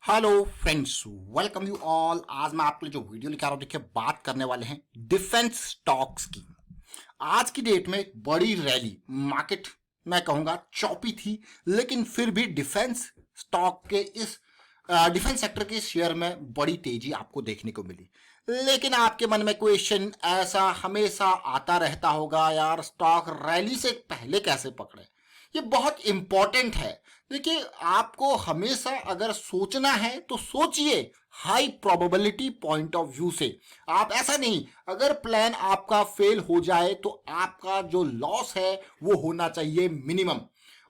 Hello friends, welcome you all. आज मैं आपके लिए जो वीडियो लेकर आ रहा हूं, देखिए बात करने वाले हैं डिफेंस स्टॉक्स की। आज की डेट में एक बड़ी रैली, मार्केट मैं कहूंगा चौपी थी, लेकिन फिर भी डिफेंस स्टॉक के इस डिफेंस सेक्टर के शेयर में बड़ी तेजी आपको देखने को मिली। लेकिन आपके मन में क्वेश्चन ऐसा हमेशा आता रहता होगा, यार स्टॉक रैली से पहले कैसे पकड़े। ये बहुत इंपॉर्टेंट है। देखिए, आपको हमेशा अगर सोचना है तो सोचिए high probability point of view से। आप ऐसा नहीं, अगर प्लान आपका फेल हो जाए तो आपका जो लॉस है वो होना चाहिए मिनिमम।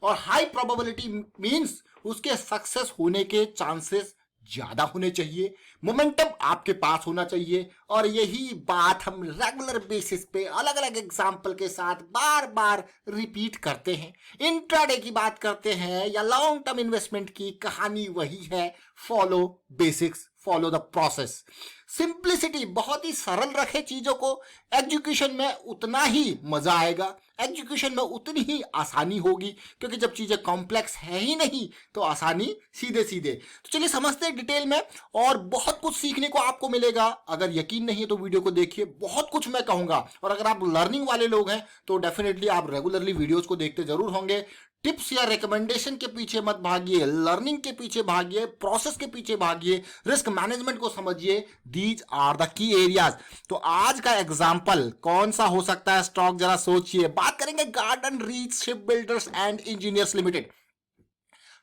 और हाई प्रोबेबिलिटी मींस उसके सक्सेस होने के चांसेस ज्यादा होने चाहिए, मोमेंटम आपके पास होना चाहिए। और यही बात हम रेगुलर बेसिस पे अलग अलग एग्जाम्पल के साथ बार बार रिपीट करते हैं। इंट्राडे की बात करते हैं या लॉन्ग टर्म इन्वेस्टमेंट की, कहानी वही है, follow basics, follow the process. Simplicity, बहुत ही सरल रखे चीजों को, एग्जीक्यूशन में उतना ही मजा आएगा, एग्जीक्यूशन में उतनी ही आसानी होगी, क्योंकि जब चीजें कॉम्प्लेक्स है ही नहीं तो आसानी सीधे सीधे। तो चलिए समझते हैं डिटेल में, और बहुत कुछ सीखने को आपको मिलेगा। अगर यकीन नहीं है तो वीडियो को देखिए, बहुत कुछ मैं कहूंगा। और अगर आप लर्निंग वाले लोग हैं तो डेफिनेटली आप रेगुलरली वीडियोस को देखते जरूर होंगे। टिप्स या रिकमेंडेशन के पीछे मत भागिए, लर्निंग के पीछे भागिए, प्रोसेस के पीछे भागिए, रिस्क मैनेजमेंट को समझिए। These are the key areas. तो आज का एग्जांपल कौन सा हो सकता है स्टॉक, जरा सोचिए। बात करेंगे garden reach ship builders and engineers limited.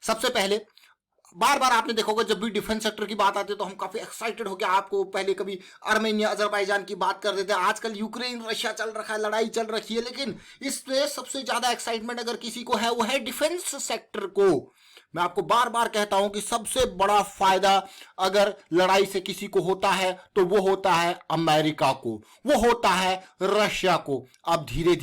सबसे पहले, बार बार आपने देखोगे जब भी डिफेंस सेक्टर की बात आती है तो हम काफी एक्साइटेड हो गया। आपको पहले कभी अर्मेनिया अजरबैजान की बात कर देते हैं, आजकल यूक्रेन रशिया चल रखा है, लड़ाई चल रखी है, लेकिन इसमें सबसे ज्यादा एक्साइटमेंट अगर किसी को है वो है डिफेंस सेक्टर को। मैं आपको बार बार कहता हूं कि सबसे बड़ा फायदा अगर लड़ाई से किसी को होता है तो वो होता है अमेरिका को, वो होता है रशिया को। अब धीरे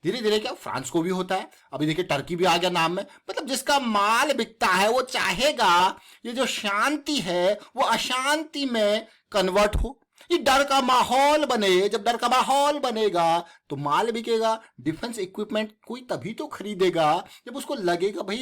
धीरे क्या फ्रांस को भी होता है। अभी देखिए टर्की भी आ गया नाम में। मतलब जिसका माल बिकता है वो चाहेगा ये जो शांति है वो अशांति में कन्वर्ट हो, ये डर का माहौल बने। जब डर का माहौल बनेगा तो माल बिकेगा। डिफेंस इक्विपमेंट कोई तभी तो खरीदेगा जब उसको लगेगा भाई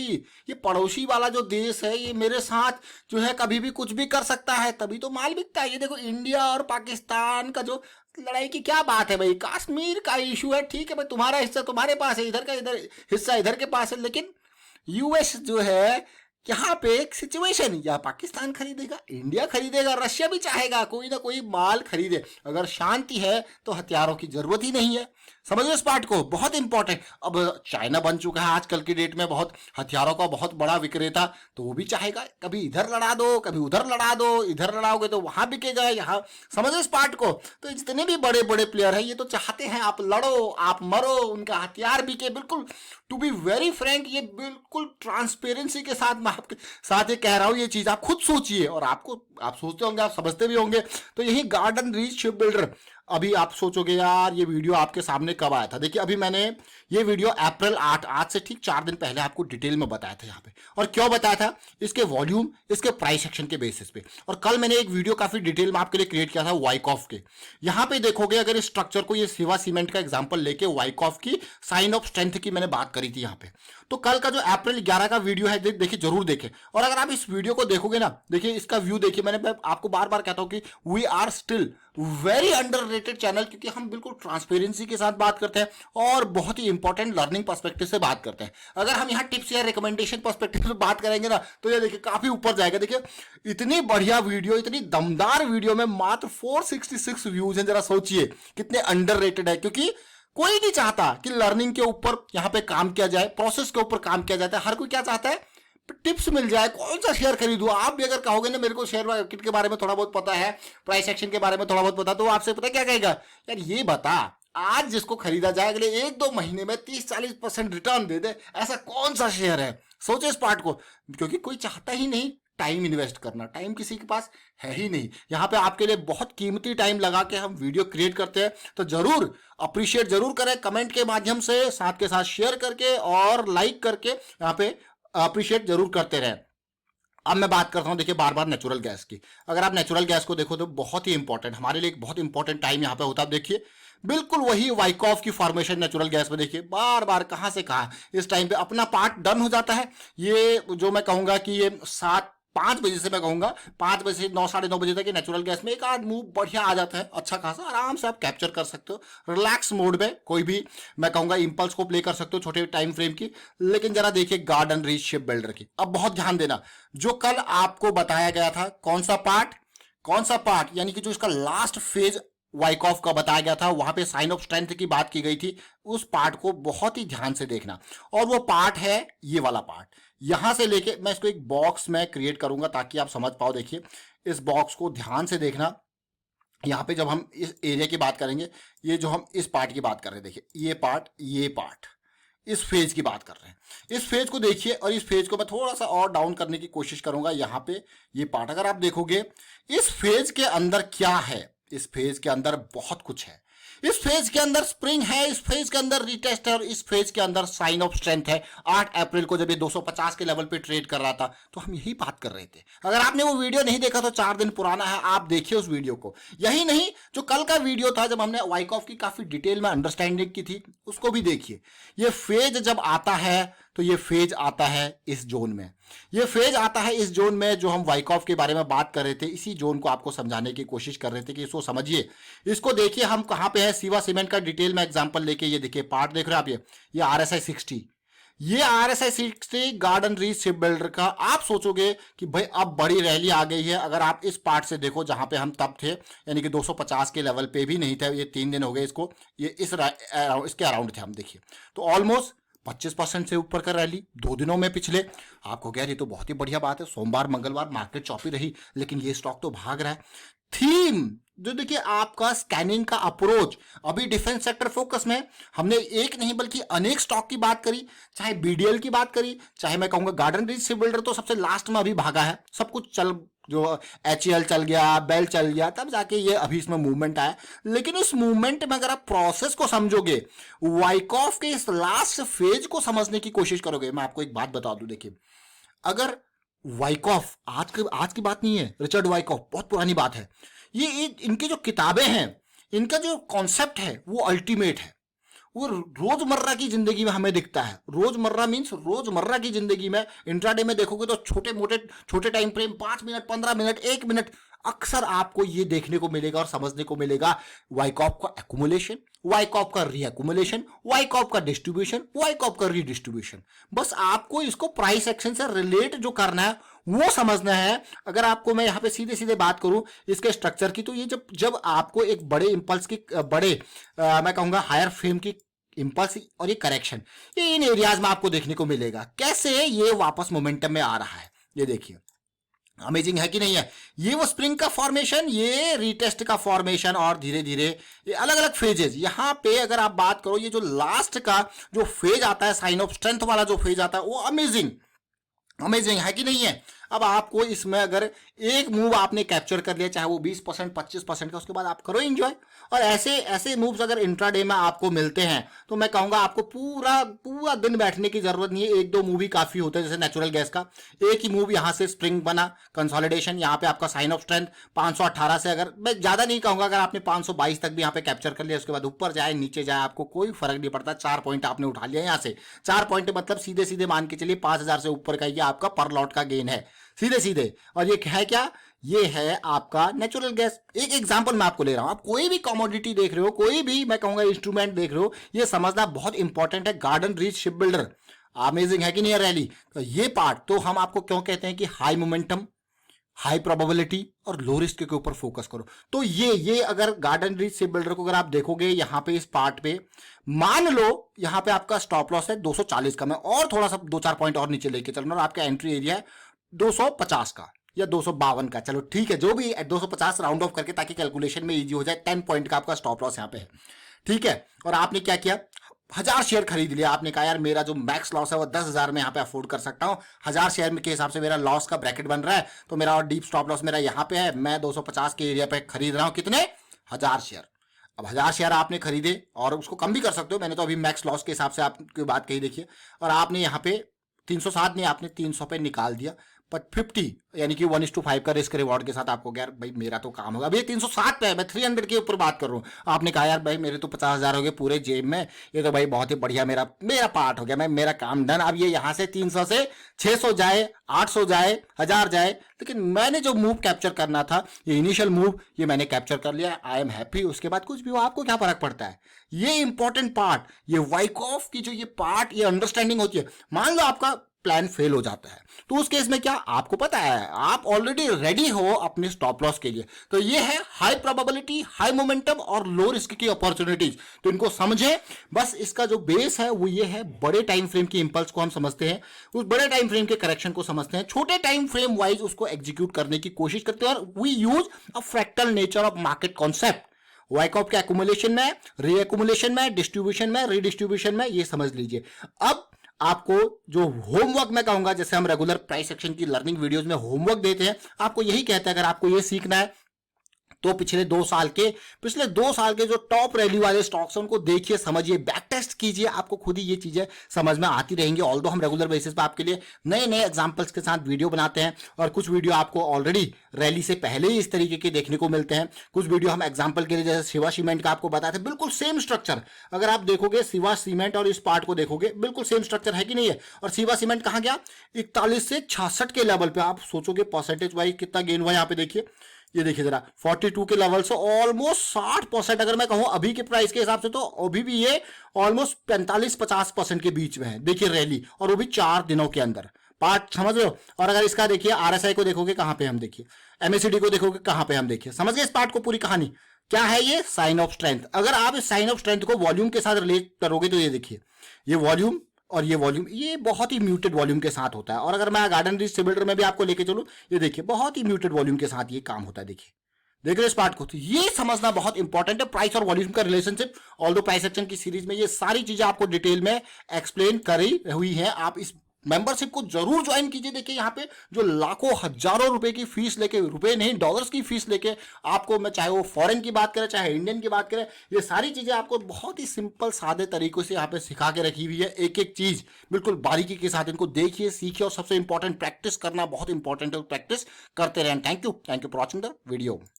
ये पड़ोसी वाला जो देश है ये मेरे साथ जो है कभी भी कुछ भी कर सकता है, तभी तो माल बिकता है। ये देखो इंडिया और पाकिस्तान का जो लड़ाई की क्या बात है भाई, कश्मीर का इशू है, ठीक है भाई, तुम्हारा हिस्सा तुम्हारे पास है, इधर का इधर हिस्सा इधर के पास है, लेकिन यूएस जो है यहाँ पे एक सिचुएशन, या पाकिस्तान खरीदेगा, इंडिया खरीदेगा, रशिया भी चाहेगा कोई ना कोई माल खरीदे। अगर शांति है तो हथियारों की जरूरत ही नहीं है। समझो इस पार्ट को, बहुत इंपॉर्टेंट। अब चाइना बन चुका है आजकल की डेट में बहुत हथियारों का बहुत बड़ा विक्रेता, तो वो भी चाहेगा कभी इधर लड़ा दो कभी उधर लड़ा दो, इधर लड़ाओगे तो वहां बिकेगा यहाँ। समझो इस पार्ट को। तो जितने भी बड़े बड़े प्लेयर हैं ये तो चाहते हैं आप लड़ो आप मरो, उनका हथियार बिके। बिल्कुल टू बी वेरी फ्रैंक, ये बिल्कुल ट्रांसपेरेंसी के साथ मैं आपके साथ ये कह रहा हूं, ये चीज आप खुद सोचिए। और आपको आप सोचते होंगे, आप समझते भी होंगे। तो यही गार्डन रीच शिप बिल्डर, अभी आप सोचोगे यार ये वीडियो आपके सामने कब आया था। देखिए अभी मैंने ये वीडियो अप्रैल 8, आज से ठीक 4 दिन पहले आपको डिटेल में बताया था यहाँ पे। और क्यों बताया था, इसके वॉल्यूम, इसके प्राइस सेक्शन के बेसिस पे। और कल मैंने एक वीडियो काफी डिटेल में आपके लिए क्रिएट किया था वाइकॉफ के। यहाँ पे देखोगे अगर इस स्ट्रक्चर को, ये सिवा सीमेंट का एग्जाम्पल लेके वाइकॉफ की साइन ऑफ स्ट्रेंथ की मैंने बात करी थी यहाँ पे। तो कल का जो अप्रैल 11 का वीडियो है देखिए जरूर देखें। और अगर आप इस वीडियो को देखोगे ना, देखिए इसका व्यू देखिए। मैंने आपको बार बार कहता हूं कि we are still very underrated channel, क्योंकि हम बिल्कुल ट्रांसपेरेंसी के साथ बात करते हैं और बहुत ही इंपॉर्टेंट लर्निंग पर्सपेक्टिव से बात करते हैं। अगर हम यहाँ टिप्स या रिकमेंडेशन पर्सपेक्टिव से बात करेंगे ना तो ये देखिए काफी ऊपर जाएगा। देखिए इतनी बढ़िया वीडियो, इतनी दमदार वीडियो में मात्र 466 व्यूज हैं। जरा सोचिए कितने अंडररेटेड है, क्योंकि कोई नहीं चाहता कि लर्निंग के ऊपर यहाँ पे काम किया जाए, प्रोसेस के ऊपर काम किया जाता है। हर कोई क्या चाहता है, टिप्स मिल जाए, कौन सा शेयर खरीदूं। आप भी अगर कहोगे ना मेरे को शेयर मार्केट के बारे में थोड़ा बहुत पता है, प्राइस एक्शन के बारे में थोड़ा बहुत पता, तो आपसे पता क्या कहेगा, यार ये बता आज जिसको खरीदा जाए अगले 1-2 महीने में 30-40% रिटर्न दे दे, ऐसा कौन सा शेयर है। सोचो इस पार्ट को, क्योंकि कोई चाहता ही नहीं टाइम इन्वेस्ट करना। टाइम किसी के पास है ही नहीं। यहाँ पे आपके लिए बहुत कीमती टाइम लगा के हम वीडियो क्रिएट करते हैं, तो जरूर अप्रिशिएट जरूर करें कमेंट के माध्यम से, साथ के साथ शेयर करके और लाइक करके यहाँ पे अप्रिशिएट जरूर करते रहें। अब मैं बात करता हूं, देखिए बार बार नेचुरल गैस की। अगर आप नेचुरल गैस को देखो तो बहुत ही इंपॉर्टेंट, हमारे लिए एक बहुत इंपॉर्टेंट टाइम यहाँ पे होता है। देखिए बिल्कुल वही वाइकॉफ की फॉर्मेशन नेचुरल गैस में, देखिए बार बार कहां से कहां इस टाइम पे अपना पार्ट डन हो जाता है। ये जो मैं कहूंगा कि ये 7 5 बजे से मैं कहूंगा 5 बजे से 9 साढ़े 9 बजे तक ये नेचुरल गैस में एक आध मूव बढ़िया आ जाता है, अच्छा खासा आराम से आप कैप्चर कर सकते हो रिलैक्स मोड में, कोई भी मैं कहूंगा इंपल्स को प्ले कर सकते हो छोटे टाइम फ्रेम की। लेकिन जरा देखिए गार्डन रीच शिप बिल्डर की, अब बहुत ध्यान देना, जो कल आपको बताया गया था कौन सा पार्ट यानी कि जो इसका लास्ट फेज वाइकॉफ का बताया गया था, वहां पे साइन ऑफ स्ट्रेंथ की बात की गई थी, उस पार्ट को बहुत ही ध्यान से देखना। और वो पार्ट है ये वाला पार्ट, यहां से लेके मैं इसको एक बॉक्स में क्रिएट करूंगा ताकि आप समझ पाओ। देखिए इस बॉक्स को ध्यान से देखना, यहाँ पे जब हम इस एरिया की बात करेंगे, ये जो हम इस पार्ट की बात कर रहे हैं, देखिए ये पार्ट इस फेज की बात कर रहे हैं, इस फेज को देखिए। और इस फेज को मैं थोड़ा सा और डाउन करने की कोशिश करूंगा। यहाँ पे ये पार्ट अगर आप देखोगे, इस फेज के अंदर क्या है, इस फेज के अंदर बहुत कुछ है। इस फेज के अंदर स्प्रिंग है, इस फेज के अंदर रिटेस्ट है, और इस फेज के अंदर साइन ऑफ स्ट्रेंथ है। 8 अप्रैल को जब ये 250 के लेवल पे ट्रेड कर रहा था तो हम यही बात कर रहे थे। अगर आपने वो वीडियो नहीं देखा तो 4 दिन पुराना है, आप देखिए उस वीडियो को। यही नहीं, जो कल का वीडियो था जब हमने वाइकॉफ की काफी डिटेल में अंडरस्टैंडिंग की थी, उसको भी देखिए। ये फेज जब आता है तो ये फेज आता है इस जोन में, ये फेज आता है इस जोन में जो हम वाइकॉफ के बारे में बात कर रहे थे। इसी जोन को आपको समझाने की कोशिश कर रहे थे कि इसको समझिए, इसको देखिए हम कहां पे है। शिवा सीमेंट का डिटेल में एग्जांपल लेके ये देखिए पार्ट देख रहे हो आप, ये RSI 60, ये RSI 60 garden reach ship builder का। आप सोचोगे कि भाई अब बड़ी रैली आ गई है, अगर आप इस पार्ट से देखो जहां पे हम तब थे, यानी कि 250 के लेवल पे भी नहीं थे, ये 3 दिन हो गए इसको, ये इसके अराउंड थे हम, देखिए तो ऑलमोस्ट 25% से ऊपर का रैली 2 दिनों में पिछले। आपको कह रही तो बहुत ही बढ़िया बात है, सोमवार मंगलवार मार्केट चौपी रही, लेकिन ये स्टॉक तो भाग रहा है। थीम जो देखिए आपका स्कैनिंग का अप्रोच, अभी डिफेंस सेक्टर फोकस में हमने एक नहीं बल्कि अनेक स्टॉक की बात करी, चाहे BDL की बात करी, चाहे मैं कहूंगा गार्डन रीच शिप बिल्डर तो सबसे लास्ट में अभी भागा है, सब कुछ चल, जो HAL चल गया, बेल चल गया, तब जाके ये अभी इसमें मूवमेंट आया। लेकिन इस मूवमेंट में अगर आप प्रोसेस को समझोगे, वाइकॉफ के इस लास्ट फेज को समझने की कोशिश करोगे, मैं आपको एक बात बता दूं, देखिए अगर वाइकॉफ आज की बात नहीं है, रिचर्ड वाइकॉफ बहुत पुरानी बात है, ये इनकी जो किताबें हैं, इनका जो कॉन्सेप्ट है वो अल्टीमेट है, वो रोजमर्रा की जिंदगी में हमें दिखता है। रोजमर्रा मीन्स रोजमर्रा की जिंदगी में इंट्राडे में देखोगे तो छोटे time frame 5 minute 15 minute 1 minute अक्सर आपको ये देखने को मिलेगा और समझने को मिलेगा। वाइकॉफ का एक्युमुलेशन, वाइकॉफ का रीएक्युमुलेशन, वाइकॉफ का डिस्ट्रीब्यूशन, वाइकॉफ का रीडिस्ट्रीब्यूशन, बस आपको इसको प्राइस एक्शन से रिलेट जो करना है वो समझना है। अगर आपको मैं यहाँ पे सीधे सीधे बात करूं इसके स्ट्रक्चर की, तो ये जब आपको एक बड़े इंपल्स की मैं कहूंगा हायर फ्रेम की इंपल्स और ये करेक्शन, ये इन एरियाज में आपको देखने को मिलेगा। कैसे ये वापस मोमेंटम में आ रहा है, ये देखिए अमेजिंग है कि नहीं है। ये वो स्प्रिंग का फॉर्मेशन, ये रीटेस्ट का फॉर्मेशन, और धीरे धीरे ये अलग अलग फेजेस। यहां पे अगर आप बात करो, ये जो लास्ट का जो फेज आता है, साइन ऑफ स्ट्रेंथ वाला जो फेज आता है, वो अमेजिंग है कि नहीं है। अब आपको इसमें अगर एक मूव आपने कैप्चर कर लिया, चाहे वो 20% 25% का, उसके बाद आप करो एंजॉय। और ऐसे मूव्स अगर इंट्राडे में आपको मिलते हैं तो मैं कहूंगा आपको पूरा दिन बैठने की जरूरत नहीं है, 1-2 मूव ही काफी होते हैं। जैसे नेचुरल गैस का एक ही मूव, यहां से स्प्रिंग बना, कंसोलिडेशन, यहाँ पे आपका साइन ऑफ स्ट्रेंथ 518 से, अगर मैं ज्यादा नहीं कहूंगा, अगर आपने 522 तक भी यहाँ पे कैप्चर कर लिया, उसके बाद ऊपर जाए नीचे जाए आपको कोई फर्क नहीं पड़ता। 4 पॉइंट आपने उठा लिया यहाँ से, 4 पॉइंट मतलब सीधे सीधे मान के चलिए 5000 से ऊपर का ये आपका पर लॉट का गेन है, सीधे सीधे। और ये है क्या, ये है आपका नेचुरल गैस। एक एग्जांपल मैं आपको ले रहा हूं, आप कोई भी कमोडिटी देख रहे हो, कोई भी मैं कहूंगा इंस्ट्रूमेंट देख रहे हो, ये समझना बहुत इंपॉर्टेंट है। Garden reach ship builder amazing है कि नहीं है रैली। तो ये पार्ट तो हम आपको क्यों कहते हैं कि हाई मोमेंटम, हाई प्रोबेबिलिटी और लो रिस्क के ऊपर फोकस करो। तो ये अगर गार्डन रीच शिप बिल्डर को अगर आप देखोगे यहाँ पे इस पार्ट पे, मान लो यहाँ पे आपका स्टॉप लॉस है 240 का, मैं और थोड़ा सा 2-4 पॉइंट और नीचे लेके चल रहा हूं, और आपका एंट्री एरिया है 250 का या 252 का, चलो ठीक है, जो भी 250 राउंड ऑफ करके, ताकि कैलकुलेशन में इजी हो जाए। 10 पॉइंट का आपका स्टॉप लॉस यहाँ पे है, ठीक है। और आपने क्या किया, 1000 शेयर खरीद लिया। आपने कहा यार मेरा जो मैक्स लॉस है वो 10,000 में यहाँ पे अफोर्ड कर सकता हूँ, 1000 शेयर के हिसाब से मेरा लॉस का ब्रैकेट बन रहा है, तो मेरा और डीप स्टॉप लॉस मेरा यहाँ पे है, मैं 250 के एरिया पे खरीद रहा हूँ, कितने, 1000 शेयर। अब 1000 शेयर आपने खरीदे, और उसको कम भी कर सकते हो, मैंने तो अभी मैक्स लॉस के हिसाब से आपकी बात कही, देखिए। और आपने यहाँ पे 360 नहीं, आपने 300 पे निकाल दिया, 50 यानी कि 1:5 का रिस्क रिवॉर्ड के साथ आपको यार भाई मेरा तो काम होगा। अभी 360 पे है, मैं 300 के ऊपर बात कर रहा हूँ। आपने कहा यार भाई मेरे तो 50,000 हो गए पूरे जेब में, ये तो भाई बहुत ही बढ़िया मेरा मेरा पार्ट हो गया, मैं मेरा काम डन। अब ये यहाँ से 300 से 600 जाए, 800 जाए, 1000 जाए, लेकिन मैंने जो मूव कैप्चर करना था, ये इनिशियल मूव, ये मैंने कैप्चर कर लिया। I am happy. उसके बाद कुछ भी हो आपको क्या फर्क पड़ता है। ये इंपॉर्टेंट पार्ट, ये वाइकॉफ की जो ये पार्ट, ये अंडरस्टैंडिंग होती है। मान लो आपका प्लान फेल हो जाता है, तो उस केस में क्या आपको पता है, आप ऑलरेडी रेडी हो अपने स्टॉप लॉस के लिए। तो ये है हाई प्रोबेबिलिटी, हाई मोमेंटम और लो रिस्क की अपॉर्चुनिटीज। तो इनको समझें। बस इसका जो बेस है वो ये है, बड़े टाइम फ्रेम की इंपल्स को हम समझते हैं, उस बड़े टाइम फ्रेम के करेक्शन को समझते हैं, छोटे टाइम फ्रेम वाइज उसको एग्जीक्यूट करने की कोशिश करते हैं, और we use a fractal nature of market concept. Wyckoff के एक्युमुलेशन में, रीएक्युमुलेशन में, डिस्ट्रीब्यूशन में, रीडिस्ट्रीब्यूशन में, ये समझ लीजिए। अब आपको जो होमवर्क मैं कहूंगा, जैसे हम रेगुलर प्राइस एक्शन की लर्निंग वीडियोस में होमवर्क देते हैं, आपको यही कहता है अगर आपको ये सीखना है तो पिछले 2 साल के जो टॉप रैली वाले स्टॉक्स हैं उनको देखिए, समझिए, बैक टेस्ट कीजिए, आपको खुद ही ये चीजें समझ में आती रहेंगी। ऑल्दो हम रेगुलर बेसिस पे आपके लिए नए नए एग्जांपल्स के साथ वीडियो बनाते हैं, और कुछ वीडियो आपको ऑलरेडी रैली से पहले ही इस तरीके के देखने को मिलते हैं। कुछ वीडियो हम एग्जाम्पल के लिए जैसे शिवा सीमेंट का आपको बताते हैं, बिल्कुल सेम स्ट्रक्चर। अगर आप देखोगे शिवा सीमेंट और इस पार्ट को देखोगे, बिल्कुल सेम स्ट्रक्चर है कि नहीं है। और शिवा सीमेंट कहाँ गया, 41 से 66 के लेवल पे। आप सोचोगे परसेंटेज वाइज कितना गेन हुआ, यहाँ पे देखिए, ये देखिए जरा, 42 के लेवल से ऑलमोस्ट 60%, अगर मैं कहूं अभी के प्राइस के हिसाब से, तो अभी भी ये ऑलमोस्ट 45-50% के बीच में है। देखिए रैली, और वो भी 4 दिनों के अंदर। पार्ट समझ रहे हो। और अगर इसका देखिए आरएसआई को देखोगे कहां पे हम, देखिए एमएसीडी को देखोगे कहां पे हम, देखिए समझ गए इस पार्ट को, पूरी कहानी क्या है। ये साइन ऑफ स्ट्रेंथ। अगर आप इस साइन ऑफ स्ट्रेंथ को वॉल्यूम के साथ रिलेट करोगे तो ये देखिए, ये वॉल्यूम और ये वॉल्यूम, ये बहुत ही म्यूटेड वॉल्यूम के साथ होता है। और अगर मैं गार्डन रीच सिबिल्डर में भी आपको लेके चलूं, ये देखिए बहुत ही म्यूटेड वॉल्यूम के साथ ये काम होता है। देखिए देख रहे हो इस पार्ट को। तो ये समझना बहुत इंपॉर्टेंट है, प्राइस और वॉल्यूम का रिलेशनशिप। ऑल्दो प्राइस एक्शन की सीरीज में ये सारी चीजें आपको डिटेल में एक्सप्लेन करी हुई है। आप इस मेंबरशिप को जरूर ज्वाइन कीजिए। देखिए यहाँ पे जो लाखों हजारों रुपए की फीस लेके, रुपए नहीं डॉलर्स की फीस लेके आपको, मैं चाहे वो फॉरेन की बात करें चाहे इंडियन की बात करें, ये सारी चीजें आपको बहुत ही सिंपल सादे तरीकों से यहाँ पे सिखा के रखी हुई है। एक एक चीज बिल्कुल बारीकी के साथ इनको देखिए, सीखिए, और सबसे इंपॉर्टेंट प्रैक्टिस करना बहुत इंपॉर्टेंट है, प्रैक्टिस करते रहें। Thank you for watching the video.